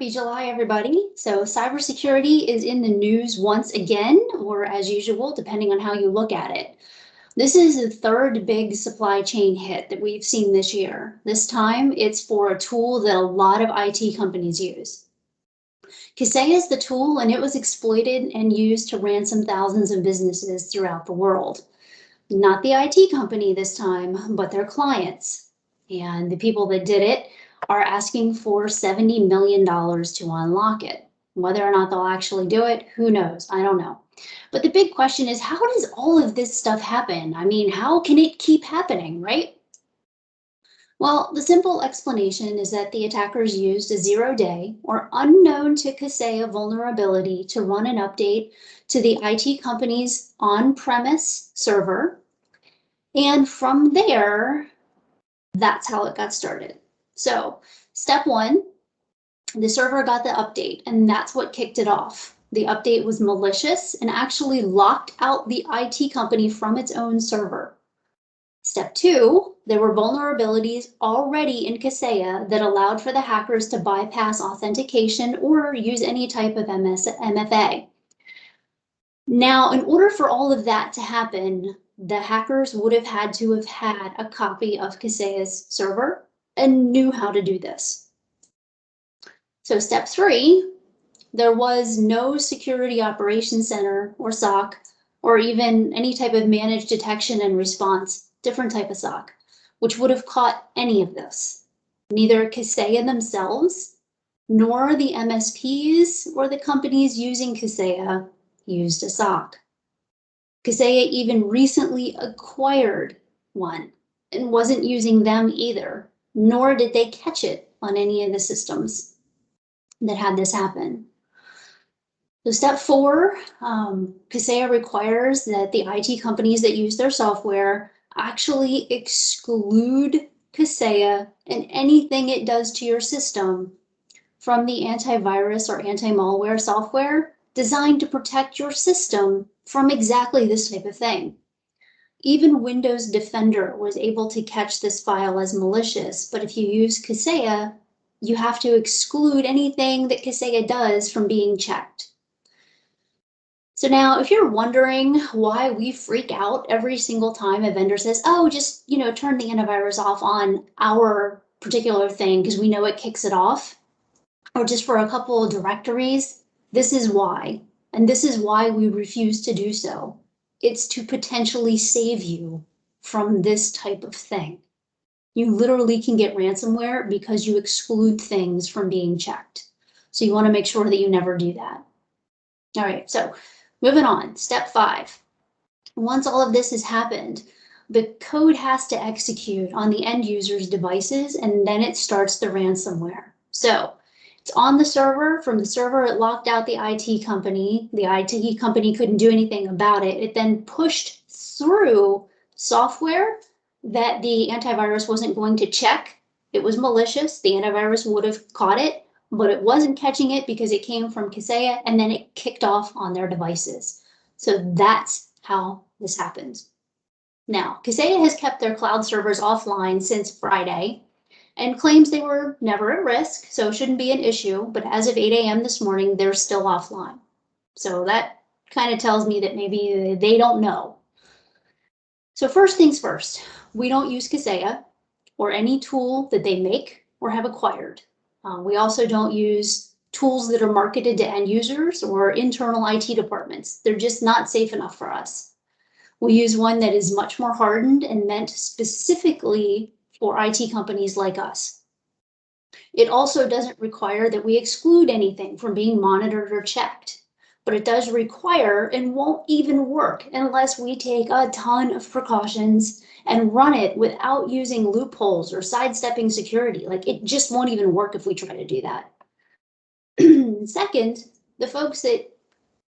Happy July, everybody. So cybersecurity is in the news once again, or as usual, depending on how you look at it. This is the third big supply chain hit that we've seen this year. This time it's for a tool that a lot of IT companies use. Kaseya is the tool, and it was exploited and used to ransom thousands of businesses throughout the world. Not the IT company this time, but their clients. And the people that did it are asking for $70 million to unlock it. Whether or not they'll actually do it, who knows? I don't know. But the big question is, how does all of this stuff happen? I mean, how can it keep happening, right? Well, the simple explanation is that the attackers used a 0-day or unknown to Kaseya vulnerability to run an update to the IT company's on-premise server. And from there, that's how it got started. So step one, the server got the update, and that's what kicked it off. The update was malicious and actually locked out the IT company from its own server. Step two, there were vulnerabilities already in Kaseya that allowed for the hackers to bypass authentication or use any type of MFA. Now, in order for all of that to happen, the hackers would have had to have had a copy of Kaseya's server and knew how to do this. So step three, there was no security operations center or SOC, or even any type of managed detection and response, different type of SOC, which would have caught any of this. Neither Kaseya themselves, nor the MSPs or the companies using Kaseya used a SOC. Kaseya even recently acquired one and wasn't using them either, nor did they catch it on any of the systems that had this happen. So step four, Kaseya requires that the IT companies that use their software actually exclude Kaseya and anything it does to your system from the antivirus or anti-malware software designed to protect your system from exactly this type of thing. Even Windows Defender was able to catch this file as malicious, but if you use Kaseya, you have to exclude anything that Kaseya does from being checked. So now, if you're wondering why we freak out every single time a vendor says, oh, just turn the antivirus off on our particular thing because we know it kicks it off, or just for a couple of directories, this is why. And this is why we refuse to do so. It's to potentially save you from this type of thing. You literally can get ransomware because you exclude things from being checked. So you want to make sure that you never do that. All right, so moving on, step five. Once all of this has happened, the code has to execute on the end user's devices, and then it starts the ransomware. So it's on the server. From the server, it locked out the IT company. The IT company couldn't do anything about it. It then pushed through software that the antivirus wasn't going to check. It was malicious. The antivirus would have caught it, but it wasn't catching it because it came from Kaseya, and then it kicked off on their devices. So that's how this happens. Now, Kaseya has kept their cloud servers offline since Friday and claims they were never at risk, so it shouldn't be an issue. But as of 8 a.m. this morning, they're still offline. So that kind of tells me that maybe they don't know. So first things first, we don't use Kaseya or any tool that they make or have acquired. We also don't use tools that are marketed to end users or internal IT departments. They're just not safe enough for us. We use one that is much more hardened and meant specifically for IT companies like us. It also doesn't require that we exclude anything from being monitored or checked, but it does require and won't even work unless we take a ton of precautions and run it without using loopholes or sidestepping security. Like, it just won't even work if we try to do that. Second, the folks that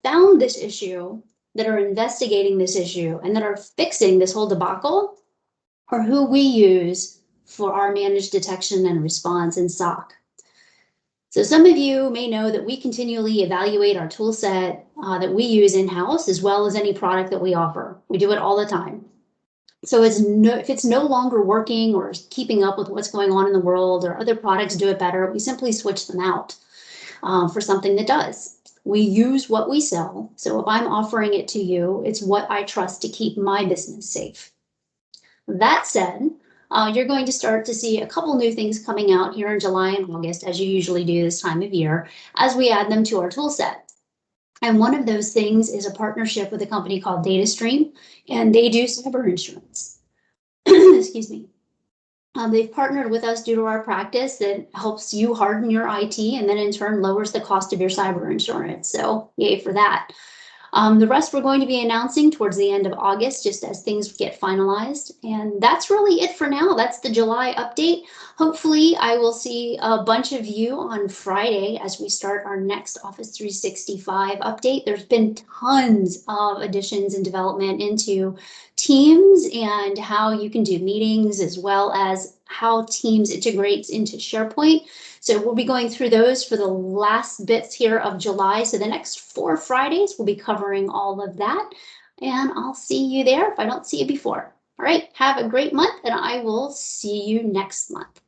found this issue, that are investigating this issue, and that are fixing this whole debacle are who we use for our managed detection and response in SOC. So some of you may know that we continually evaluate our tool set that we use in-house, as well as any product that we offer. We do it all the time. So if it's no longer working or keeping up with what's going on in the world, or other products do it better, we simply switch them out. for something that does. We use what we sell. So if I'm offering it to you, it's what I trust to keep my business safe. That said, you're going to start to see a couple new things coming out here in July and August, as you usually do this time of year, as we add them to our tool set. And one of those things is a partnership with a company called DataStream, and they do cyber insurance. Excuse me. They've partnered with us due to our practice that helps you harden your IT and then in turn lowers the cost of your cyber insurance. So yay for that. The rest we're going to be announcing towards the end of August, just as things get finalized. And that's really it for now. That's the July update. Hopefully I will see a bunch of you on Friday as we start our next Office 365 update. There's been tons of additions and development into Teams and how you can do meetings, as well as how Teams integrates into SharePoint. So we'll be going through those for the last bits here of July. So the next 4 Fridays, we'll be covering all of that. And I'll see you there if I don't see you before. All right, have a great month, and I will see you next month.